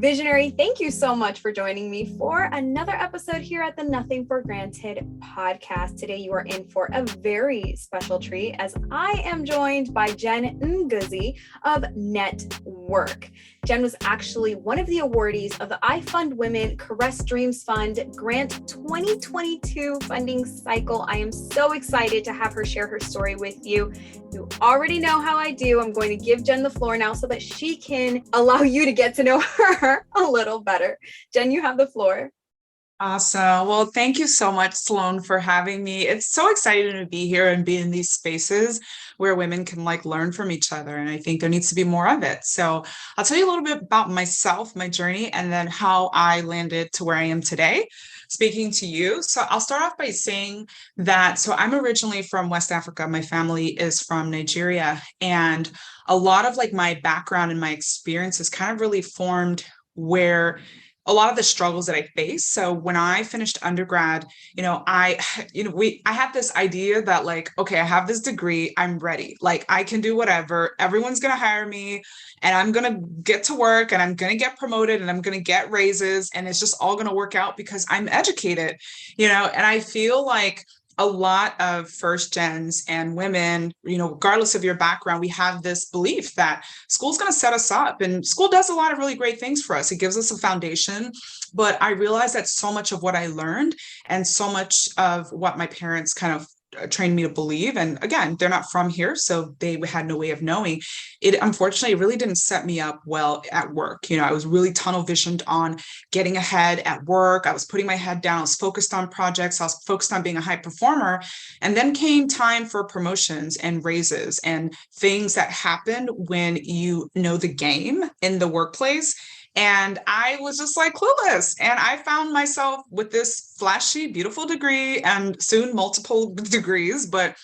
Visionary, thank you so much for joining me for another episode here at the Nothing for Granted podcast. Today, you are in for a very special treat as I am joined by Ngozi of Netwerk. Jen was actually one of the awardees of the IFundWomen Caress Dreams Fund Grant 2022 funding cycle. I am so excited to have her share her story with you. You already know how I do. I'm going to give Jen the floor now so that she can allow you to get to know her a little better. Jen, you have the floor. Awesome. Well, thank you so much, Sloan, for having me. It's so exciting to be here and be in these spaces where women can learn from each other. And I think there needs to be more of it. So I'll tell you a little bit about myself, my journey, and then how I landed to where I am today, speaking to you. So I'll start off by saying that, so I'm originally from West Africa. My family is from Nigeria. And a lot of my background and my experience has kind of really formed where a lot of the struggles that I face. So when I finished undergrad, I had this idea that okay, I have this degree, I'm ready. I can do whatever. Everyone's going to hire me and I'm going to get to work and I'm going to get promoted and I'm going to get raises and it's just all going to work out because I'm educated, and I feel like a lot of first gens and women, regardless of your background, we have this belief that school's going to set us up, and school does a lot of really great things for us. It gives us a foundation. But I realized that so much of what I learned and so much of what my parents kind of trained me to believe, and again, they're not from here, so they had no way of knowing it. Unfortunately, it really didn't set me up well at work. I was really tunnel visioned on getting ahead at work. I was putting my head down. I was focused on projects. I was focused on being a high performer. And then came time for promotions and raises and things that happened when you know the game in the workplace. And I was just clueless. And I found myself with this flashy, beautiful degree and soon multiple degrees, but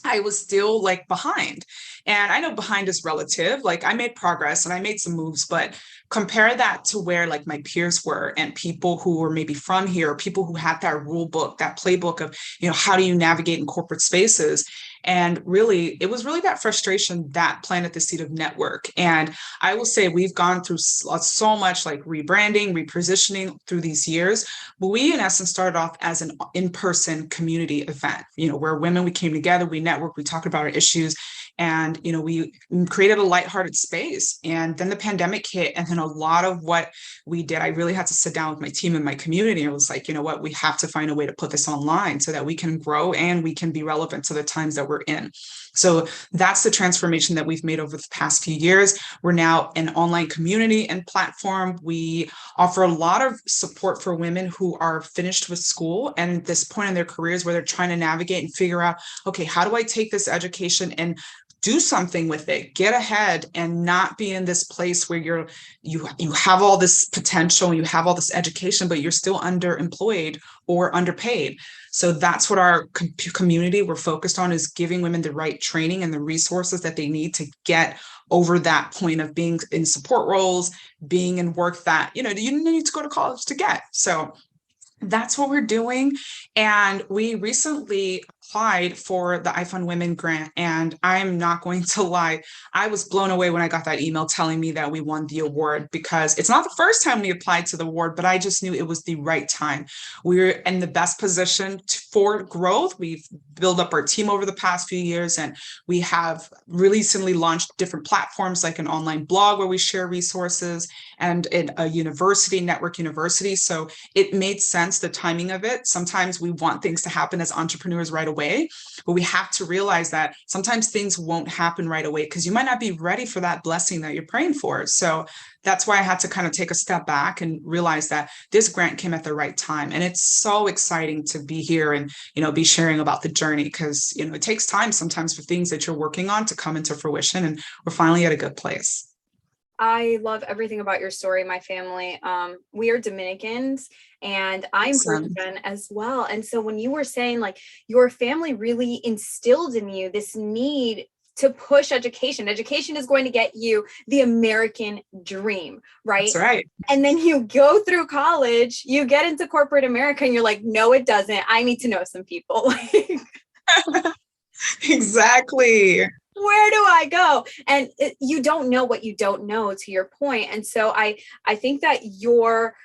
I was still behind. And I know behind is relative. I made progress and I made some moves, but compare that to where my peers were and people who were maybe from here, or people who had that rule book, that playbook of, how do you navigate in corporate spaces? And really, it was really that frustration that planted the seed of Netwerk. And I will say we've gone through so much rebranding, repositioning through these years. But we, in essence, started off as an in-person community event, where women, we came together, we networked, we talked about our issues. And, we created a lighthearted space. And then the pandemic hit. And then a lot of what we did, I really had to sit down with my team and my community. And it was you know what, we have to find a way to put this online so that we can grow and we can be relevant to the times that we're in. So that's the transformation that we've made over the past few years. We're now an online community and platform. We offer a lot of support for women who are finished with school and at this point in their careers where they're trying to navigate and figure out, okay, how do I take this education and do something with it, get ahead, and not be in this place where you have all this potential, you have all this education, but you're still underemployed or underpaid. So that's what our community we're focused on, is giving women the right training and the resources that they need to get over that point of being in support roles, being in work that, you need to go to college to get. So that's what we're doing. And we recently applied for the IFundWomen grant. And I'm not going to lie, I was blown away when I got that email telling me that we won the award, because it's not the first time we applied to the award, but I just knew it was the right time. We're in the best position for growth. We've built up our team over the past few years, and we have recently launched different platforms like an online blog where we share resources, and in a university, Netwerk University. So it made sense, the timing of it. Sometimes we want things to happen as entrepreneurs right away, but we have to realize that sometimes things won't happen right away because you might not be ready for that blessing that you're praying for. So that's why I had to kind of take a step back and realize that this grant came at the right time. And it's so exciting to be here and, be sharing about the journey, because, it takes time sometimes for things that you're working on to come into fruition. And we're finally at a good place. I love everything about your story. My family, we are Dominicans, and I'm Christian as well. And so when you were saying your family really instilled in you this need to push education is going to get you the American dream, right? That's right. And then you go through college, you get into corporate America, and you're like, no, it doesn't. I need to know some people. Exactly. where do I go? And you don't know what you don't know, to your point. And so I think that your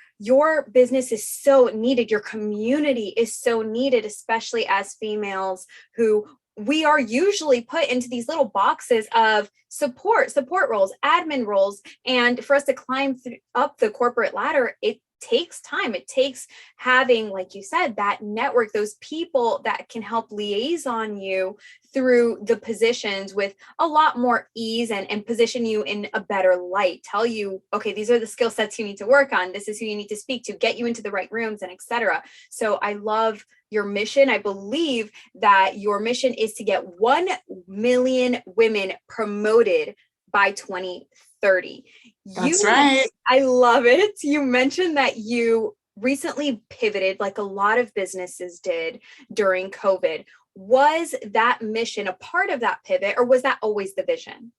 business is so needed. Your community is so needed, especially as females who we are usually put into these little boxes of support roles, admin roles. And for us to climb up the corporate ladder, it takes time. It takes having, like you said, that network, those people that can help liaison you through the positions with a lot more ease and position you in a better light, tell you, okay, these are the skill sets you need to work on. This is who you need to speak to, get you into the right rooms, and etc. So I love your mission. I believe that your mission is to get 1 million women promoted by 2030. That's right. I love it. You mentioned that you recently pivoted, like a lot of businesses did during COVID. Was that mission a part of that pivot, or was that always the vision?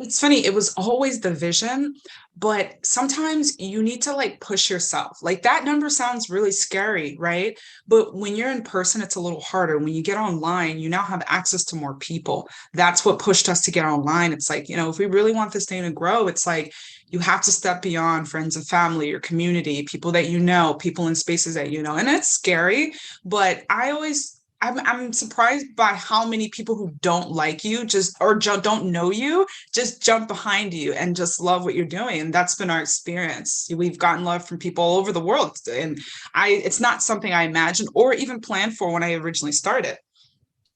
It's funny, it was always the vision, but sometimes you need to like push yourself. Like that number sounds really scary, right? But when you're in person, it's a little harder. When you get online, you now have access to more people. That's what pushed us to get online. It's like, if we really want this thing to grow, it's like you have to step beyond friends and family, your community, people that people in spaces that and it's scary, but I'm surprised by how many people who don't like you don't know you, just jump behind you and just love what you're doing. And that's been our experience. We've gotten love from people all over the world. And it's not something I imagined or even planned for when I originally started.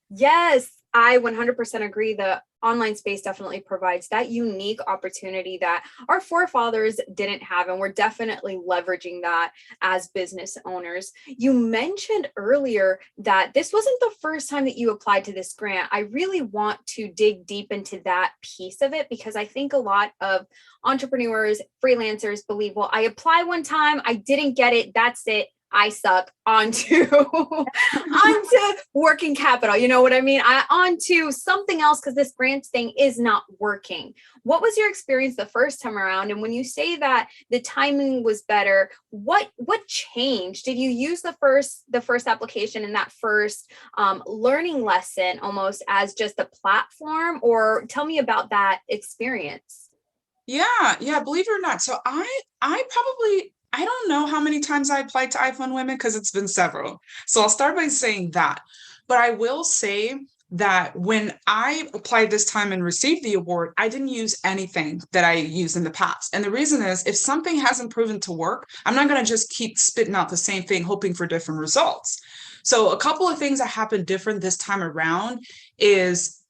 Yes, I 100% agree. The online space definitely provides that unique opportunity that our forefathers didn't have. And we're definitely leveraging that as business owners. You mentioned earlier that this wasn't the first time that you applied to this grant. I really want to dig deep into that piece of it, because I think a lot of entrepreneurs, freelancers believe, well, I apply one time, I didn't get it, that's it, I suck, onto working capital. You know what I mean? Onto something else, because this grants thing is not working. What was your experience the first time around? And when you say that the timing was better, what changed? Did you use the first application and that first learning lesson almost as just a platform, or tell me about that experience? Yeah, believe it or not. So I don't know how many times I applied to IFundWomen because it's been several. So I'll start by saying that. But I will say that when I applied this time and received the award, I didn't use anything that I used in the past. And the reason is, if something hasn't proven to work, I'm not going to just keep spitting out the same thing, hoping for different results. So a couple of things that happened different this time around is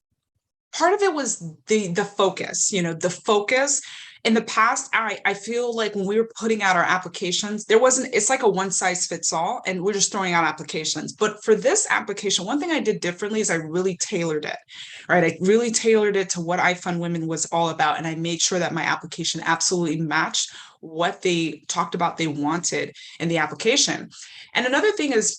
part of it was the focus, the focus. In the past, I feel like when we were putting out our applications, it's like a one size fits all, and we're just throwing out applications. But for this application, one thing I did differently is I really tailored it, right? I really tailored it to what IFundWomen was all about. And I made sure that my application absolutely matched what they talked about they wanted in the application. And another thing is,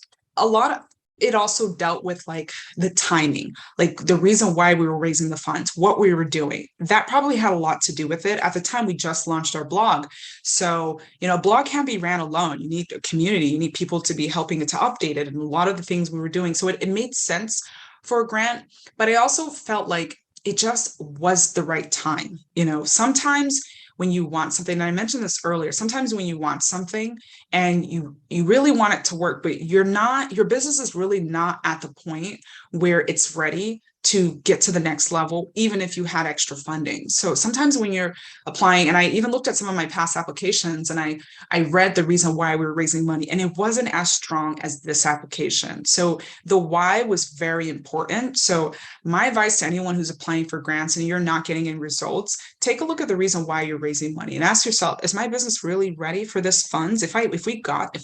it also dealt with like the timing, like the reason why we were raising the funds, what we were doing. That probably had a lot to do with it. At the time, we just launched our blog. So, a blog can't be ran alone. You need a community, you need people to be helping it to update it, and a lot of the things we were doing. So it made sense for a grant, but I also felt like it just was the right time. Sometimes when you want something, and I mentioned this earlier, sometimes when you want something and you really want it to work, but your business is really not at the point where it's ready to get to the next level, even if you had extra funding. So sometimes when you're applying, and I even looked at some of my past applications, and I read the reason why we were raising money, and it wasn't as strong as this application. So the why was very important. So my advice to anyone who's applying for grants and you're not getting any results, take a look at the reason why you're raising money and ask yourself, is my business really ready for this funds? If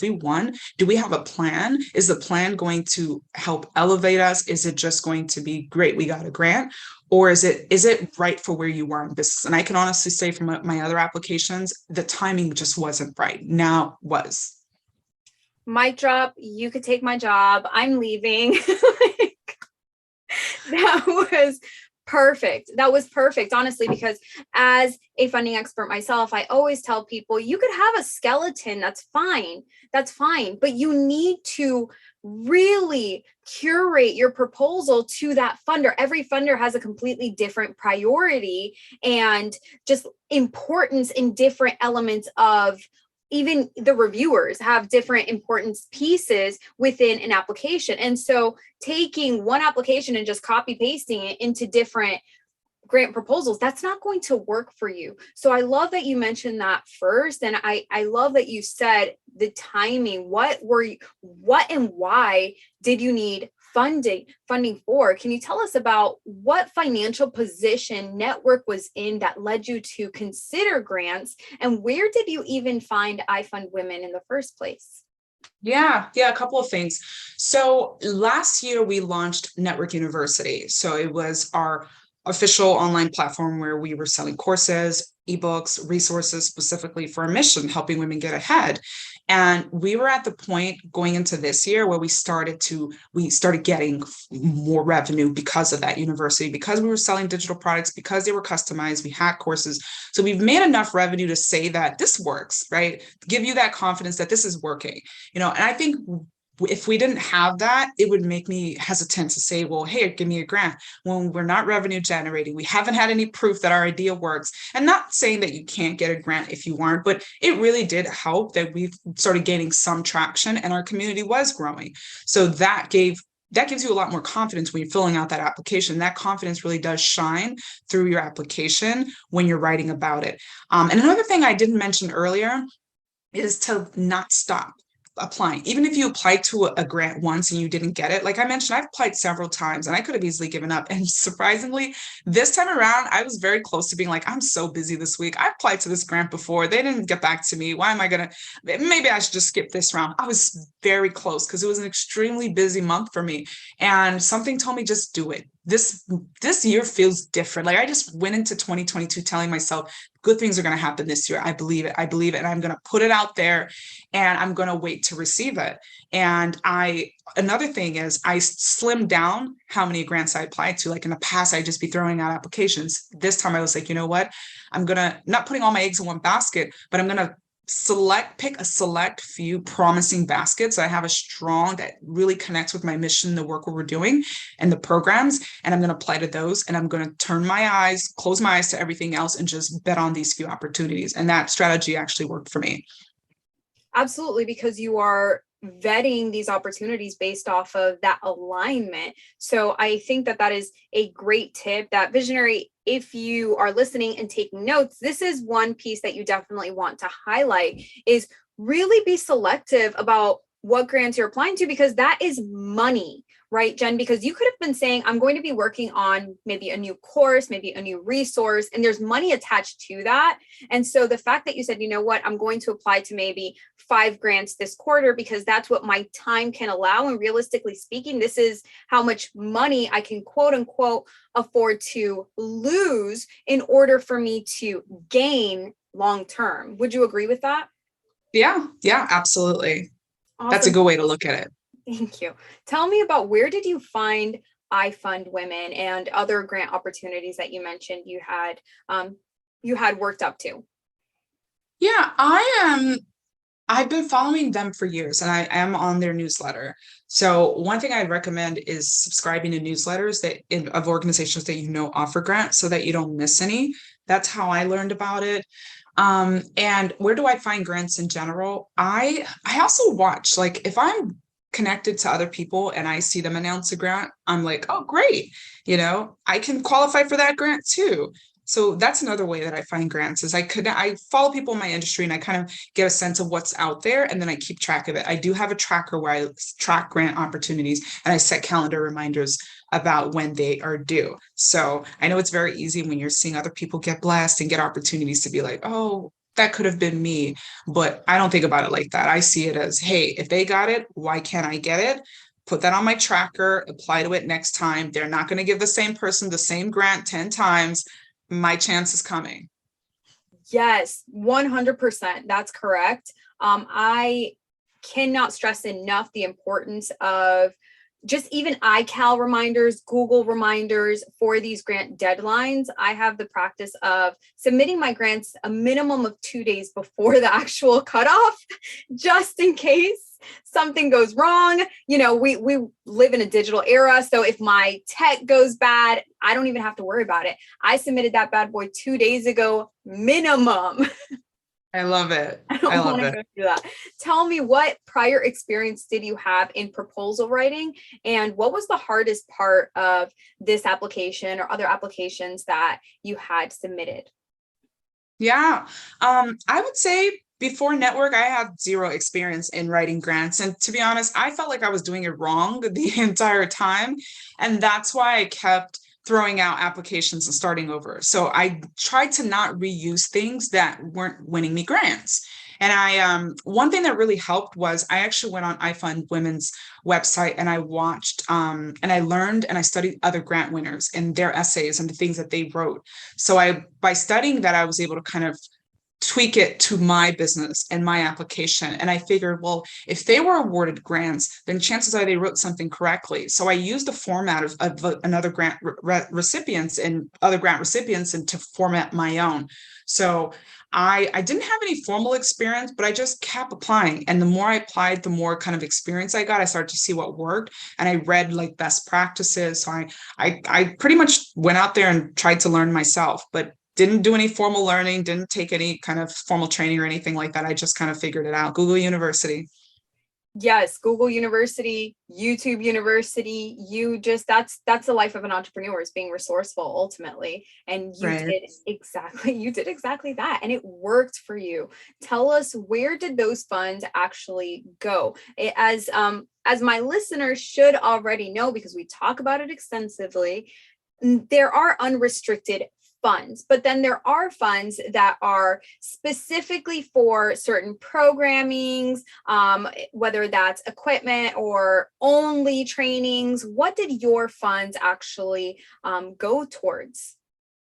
we won, do we have a plan? Is the plan going to help elevate us? Is it just going to be great, we got a grant? Or is it right for where you are in business? And I can honestly say from my other applications, the timing just wasn't right. Now was. Mic drop, you could take my job, I'm leaving. That was Perfect. That was perfect, honestly, because as a funding expert myself, I always tell people you could have a skeleton. That's fine. That's fine. But you need to really curate your proposal to that funder. Every funder has a completely different priority and just importance in different elements of, even the reviewers have different importance pieces within an application. And so taking one application and just copy pasting it into different grant proposals, that's not going to work for you. So I love that you mentioned that first. And I love that you said the timing. What and why did you need funding for? Can you tell us about what financial position Network was in that led you to consider grants, and where did you even find IFundWomen in the first place? Yeah, a couple of things. So last year we launched Network University. So it was our official online platform where we were selling courses, ebooks, resources specifically for our mission, helping women get ahead. And we were at the point going into this year where we started getting more revenue because of that university, because we were selling digital products, because they were customized, we had courses. So we've made enough revenue to say that this works, right? Give you that confidence that this is working, and I think if we didn't have that, it would make me hesitant to say, well, hey, give me a grant when we're not revenue generating. We haven't had any proof that our idea works. And not saying that you can't get a grant if you weren't, but it really did help that we started gaining some traction and our community was growing. So that gives you a lot more confidence when you're filling out that application. That confidence really does shine through your application when you're writing about it. And another thing I didn't mention earlier is to not stop applying. Even if you applied to a grant once and you didn't get it, like I mentioned, I've applied several times and I could have easily given up. And surprisingly, this time around, I was very close to being like, I'm so busy this week. I applied to this grant before. They didn't get back to me. Why am I going to, maybe I should just skip this round. I was very close because it was an extremely busy month for me. And something told me, just do it. This year feels different. Like I just went into 2022 telling myself, good things are going to happen this year. I believe it. And I'm going to put it out there and I'm going to wait to receive it. And another thing is I slimmed down how many grants I applied to. Like in the past, I'd just be throwing out applications. This time I was like, you know what? I'm going to not putting all my eggs in one basket, but I'm going to pick a select few promising baskets that I have that really connects with my mission, the work we're doing and the programs. And I'm going to apply to those. And I'm going to close my eyes to everything else and just bet on these few opportunities. And that strategy actually worked for me. Absolutely, because you are vetting these opportunities based off of that alignment. So I think that is a great tip. That visionary, if you are listening and taking notes, this is one piece that you definitely want to highlight, is really be selective about what grants you're applying to, because that is money. Right, Jen? Because you could have been saying, I'm going to be working on maybe a new course, maybe a new resource, and there's money attached to that. And so the fact that you said, you know what, I'm going to apply to maybe 5 grants this quarter because that's what my time can allow. And realistically speaking, this is how much money I can quote unquote afford to lose in order for me to gain long term. Would you agree with that? Yeah, absolutely. Awesome. That's a good way to look at it. Thank you. Tell me about, where did you find IFundWomen and other grant opportunities that you mentioned you had worked up to? Yeah, I've been following them for years and I am on their newsletter. So one thing I'd recommend is subscribing to newsletters of organizations that offer grants so that you don't miss any. That's how I learned about it. And where do I find grants in general? I also watch, like if I'm connected to other people and I see them announce a grant, I'm like, oh, great. I can qualify for that grant too. So that's another way that I find grants is I follow people in my industry and I kind of get a sense of what's out there and then I keep track of it. I do have a tracker where I track grant opportunities and I set calendar reminders about when they are due. So I know it's very easy when you're seeing other people get blessed and get opportunities to be like, oh, that could have been me. But I don't think about it like that. I see it as, hey, if they got it, why can't I get it? Put that on my tracker, apply to it next time. They're not going to give the same person the same grant 10 times. My chance is coming. Yes, 100%. That's correct. I cannot stress enough the importance of just even iCal reminders, Google reminders for these grant deadlines. I have the practice of submitting my grants a minimum of 2 days before the actual cutoff, just in case something goes wrong. You know, we live in a digital era. So if my tech goes bad, I don't even have to worry about it. I submitted that bad boy 2 days ago, minimum. I love it. I don't want to go through that. Tell me, what prior experience did you have in proposal writing? And what was the hardest part of this application or other applications that you had submitted? Yeah. I would say before network, I had zero experience in writing grants. And to be honest, I felt like I was doing it wrong the entire time. And that's why I kept throwing out applications and starting over. So I tried to not reuse things that weren't winning me grants. And one thing that really helped was I actually went on IFundWomen's website and I watched and I learned and I studied other grant winners and their essays and the things that they wrote. So by studying that, I was able to kind of tweak it to my business and my application. And I figured, well, if they were awarded grants, then chances are they wrote something correctly. So I used the format of another grant recipients and other grant recipients and to format my own. So I didn't have any formal experience, but I just kept applying. And the more I applied, the more kind of experience I got. I started to see what worked. And I read like best practices. So I pretty much went out there and tried to learn myself, but didn't do any formal learning, didn't take any kind of formal training or anything like that. I just kind of figured it out. Google University. Yes, Google University, YouTube University, that's the life of an entrepreneur, is being resourceful ultimately. And Right. you did exactly that. And it worked for you. Tell us, where did those funds actually go? As my listeners should already know, because we talk about it extensively, there are unrestricted funds, but then there are funds that are specifically for certain programmings, whether that's equipment or only trainings. What did your funds actually go towards?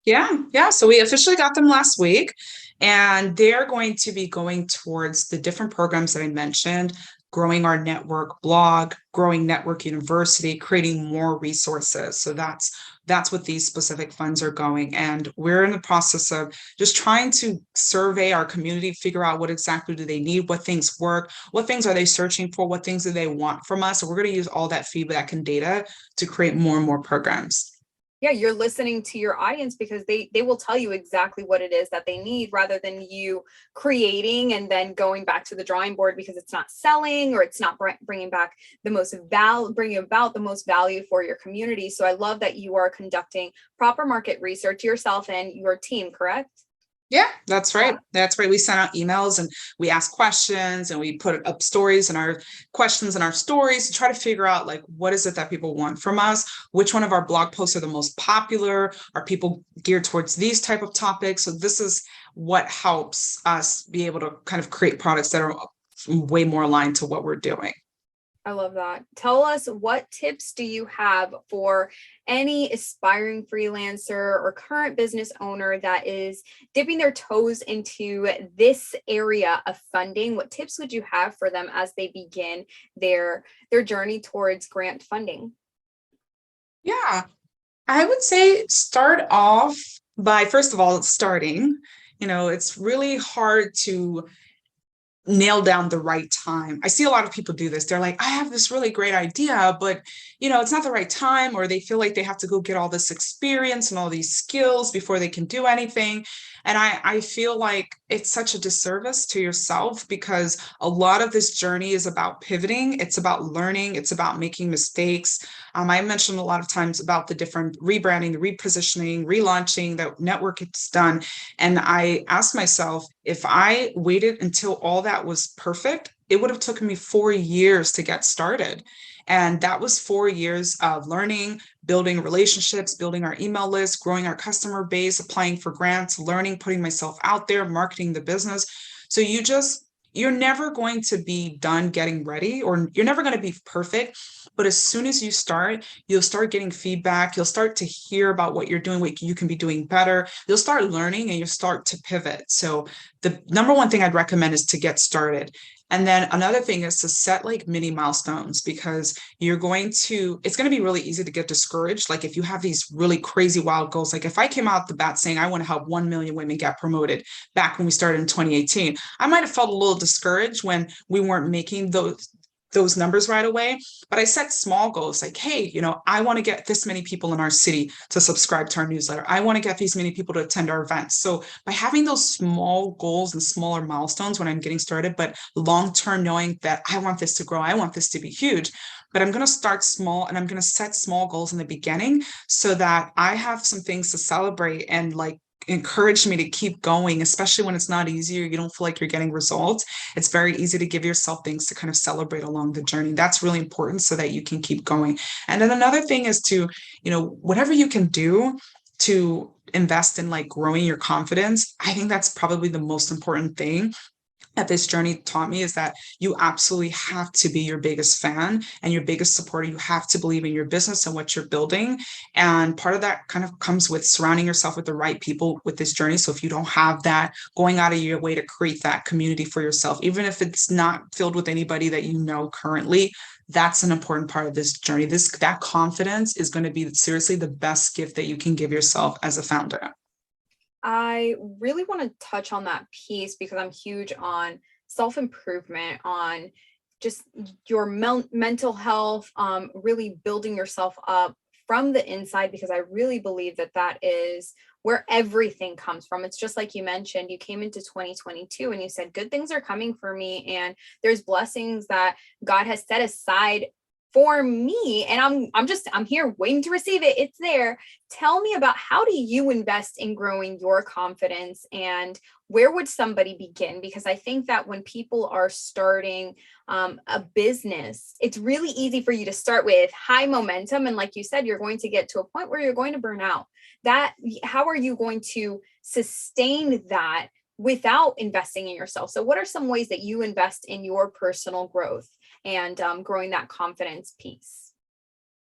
Yeah. So we officially got them last week, and they're going to be going towards the different programs that I mentioned, growing our network blog, growing Network University, creating more resources. So that's what these specific funds are going. And we're in the process of just trying to survey our community, figure out what exactly do they need, what things work, what things are they searching for, what things do they want from us. So we're going to use all that feedback and data to create more and more programs. Yeah, you're listening to your audience, because they will tell you exactly what it is that they need, rather than you creating and then going back to the drawing board because it's not selling or it's not bringing back bringing about the most value for your community. So I love that you are conducting proper market research yourself and your team, correct? Yeah, that's right. That's right. We sent out emails and we ask questions and we put up stories and our questions and our stories to try to figure out like, what is it that people want from us? Which one of our blog posts are the most popular? Are people geared towards these type of topics? So this is what helps us be able to kind of create products that are way more aligned to what we're doing. I love that. Tell us, what tips do you have for any aspiring freelancer or current business owner that is dipping their toes into this area of funding? What tips would you have for them as they begin their journey towards grant funding? Yeah, I would say start off by, first of all, starting. It's really hard to nail down the right time. I see a lot of people do this. They're like, I have this really great idea, but it's not the right time, or they feel like they have to go get all this experience and all these skills before they can do anything. And I feel like it's such a disservice to yourself, because a lot of this journey is about pivoting. It's about learning. It's about making mistakes. I mentioned a lot of times about the different rebranding, the repositioning, relaunching that network it's done. And I asked myself, if I waited until all that was perfect, it would have taken me 4 years to get started. And that was 4 years of learning, building relationships, building our email list, growing our customer base, applying for grants, learning, putting myself out there, marketing the business. So you're never going to be done getting ready, or you're never going to be perfect. But as soon as you start, you'll start getting feedback. You'll start to hear about what you're doing, what you can be doing better. You'll start learning and you'll start to pivot. So the number one thing I'd recommend is to get started. And then another thing is to set like mini milestones, because it's going to be really easy to get discouraged. Like if you have these really crazy wild goals, like if I came out the bat saying I want to help 1 million women get promoted back when we started in 2018, I might have felt a little discouraged when we weren't making those numbers right away. But I set small goals like, hey, I want to get this many people in our city to subscribe to our newsletter. I want to get these many people to attend our events. So by having those small goals and smaller milestones when I'm getting started, but long term, knowing that I want this to grow, I want this to be huge. But I'm going to start small and I'm going to set small goals in the beginning so that I have some things to celebrate and like encourage me to keep going, especially when it's not easy or you don't feel like you're getting results. It's very easy to give yourself things to kind of celebrate along the journey. That's really important so that you can keep going. And then another thing is to, whatever you can do to invest in like growing your confidence. I think that's probably the most important thing that this journey taught me, is that you absolutely have to be your biggest fan and your biggest supporter. You have to believe in your business and what you're building. And part of that kind of comes with surrounding yourself with the right people with this journey. So if you don't have that, going out of your way to create that community for yourself, even if it's not filled with anybody that you know currently, that's an important part of this journey. That confidence is going to be seriously the best gift that you can give yourself as a founder. I really want to touch on that piece because I'm huge on self-improvement, on just your mental health, really building yourself up from the inside, because I really believe that that is where everything comes from. It's just like you mentioned, you came into 2022 and you said, good things are coming for me. And there's blessings that God has set aside for me, and I'm here waiting to receive it. It's there. Tell me about, how do you invest in growing your confidence, and where would somebody begin? Because I think that when people are starting a business, it's really easy for you to start with high momentum, and like you said, you're going to get to a point where you're going to burn out. How are you going to sustain that without investing in yourself? So what are some ways that you invest in your personal growth and growing that confidence piece?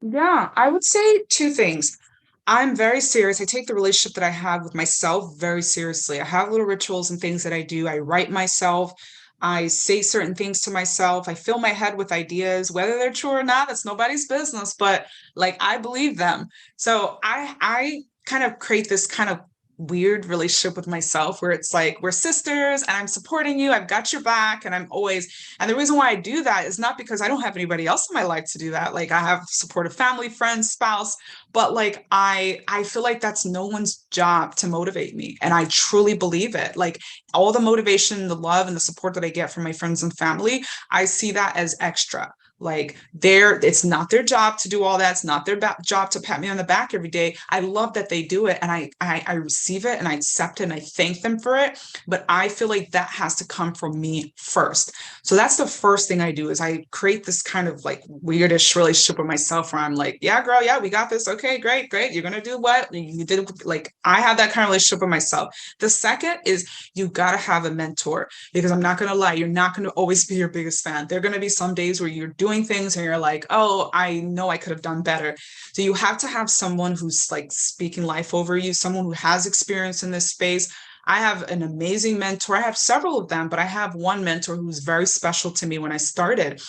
Yeah, I would say two things. I'm very serious. I take the relationship that I have with myself very seriously. I have little rituals and things that I do. I write myself. I say certain things to myself. I fill my head with ideas, whether they're true or not, that's nobody's business, but like I believe them. So I kind of create this kind of weird relationship with myself where it's like we're sisters and I'm supporting you, I've got your back, and and the reason why I do that is not because I don't have anybody else in my life to do that. Like I have supportive family, friends, spouse, but like I feel like that's no one's job to motivate me, and I truly believe it. Like all the motivation, the love, and the support that I get from my friends and family, I see that as extra. Like it's not their job to do all that. It's not their job to pat me on the back every day. I love that they do it, and I receive it and I accept it and I thank them for it. But I feel like that has to come from me first. So that's the first thing I do, is I create this kind of like weirdish relationship with myself where I'm like, yeah, girl, yeah, we got this. Okay, great, great. You're gonna do what you did. Like I have that kind of relationship with myself. The second is you gotta have a mentor, because I'm not gonna lie, you're not gonna always be your biggest fan. There are gonna be some days where you're doing things and you're like, oh, I know I could have done better. So you have to have someone who's like speaking life over you, someone who has experience in this space. I have an amazing mentor. I have several of them, but I have one mentor who's very special to me when I started.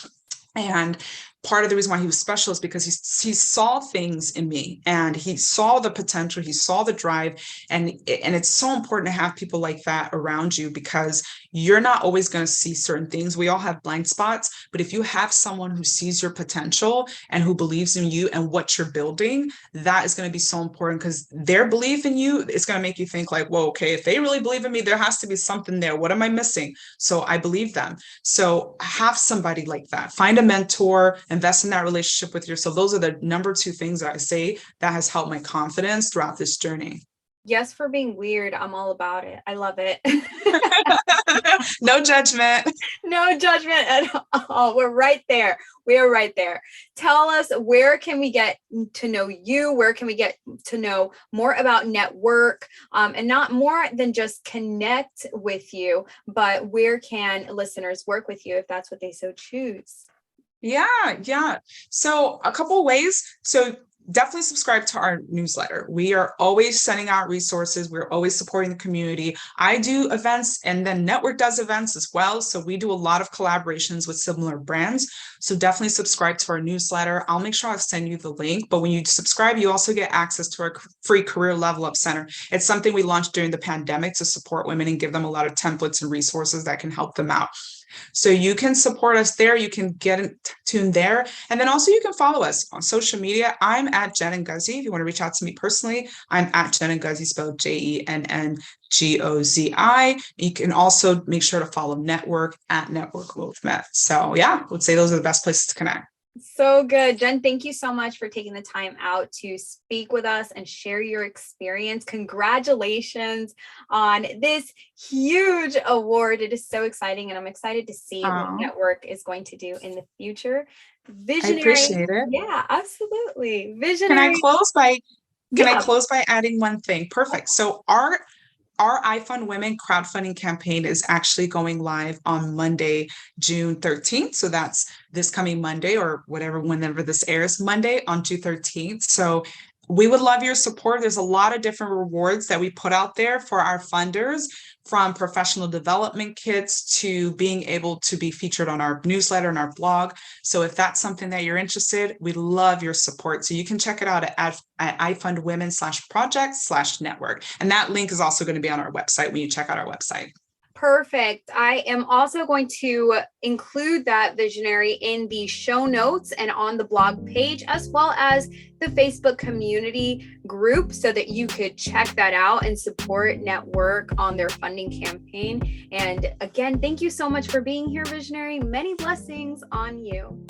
And part of the reason why he was special is because he saw things in me, and he saw the potential, he saw the drive, and it's so important to have people like that around you, because you're not always going to see certain things. We all have blind spots, but if you have someone who sees your potential and who believes in you and what you're building, that is going to be so important, because their belief in you is going to make you think like, whoa, okay, if they really believe in me, there has to be something there. What am I missing? So I believe them. So have somebody like that. Find a mentor, invest in that relationship with yourself. Those are the number two things that I say that has helped my confidence throughout this journey. Yes, for being weird. I'm all about it. I love it. No judgment. No judgment at all. We're right there. We are right there. Tell us, where can we get to know you? Where can we get to know more about Network? And not more than just connect with you, but where can listeners work with you if that's what they so choose? Yeah. So a couple of ways. So definitely subscribe to our newsletter. We are always sending out resources. We're always supporting the community. I do events, and then Network does events as well. So we do a lot of collaborations with similar brands. So definitely subscribe to our newsletter. I'll make sure I'll send you the link. But when you subscribe, you also get access to our free career level up center. It's something we launched during the pandemic to support women and give them a lot of templates and resources that can help them out. So you can support us there. You can get tuned there. And then also you can follow us on social media. I'm at Jen Ngozi. If you want to reach out to me personally, I'm at Jen Ngozi, spelled JENNGOZI. You can also make sure to follow Network at Network Movement. So yeah, I would say those are the best places to connect. So good. Jen, thank you so much for taking the time out to speak with us and share your experience. Congratulations on this huge award. It is so exciting, and I'm excited to see what Network is going to do in the future. Visionary. I appreciate it. Yeah, absolutely. Visionary. Can I close by adding one thing? Perfect. So our IFundWomen crowdfunding campaign is actually going live on Monday, June 13th. So that's this coming Monday, or whenever this airs, Monday on June 13th. So we would love your support. There's a lot of different rewards that we put out there for our funders, from professional development kits to being able to be featured on our newsletter and our blog. So if that's something that you're interested, we love your support. So you can check it out at ifundwomen.project/network. And that link is also going to be on our website when you check out our website. Perfect. I am also going to include that visionary in the show notes and on the blog page, as well as the Facebook community group, so that you could check that out and support Network on their funding campaign. And again, thank you so much for being here, visionary. Many blessings on you.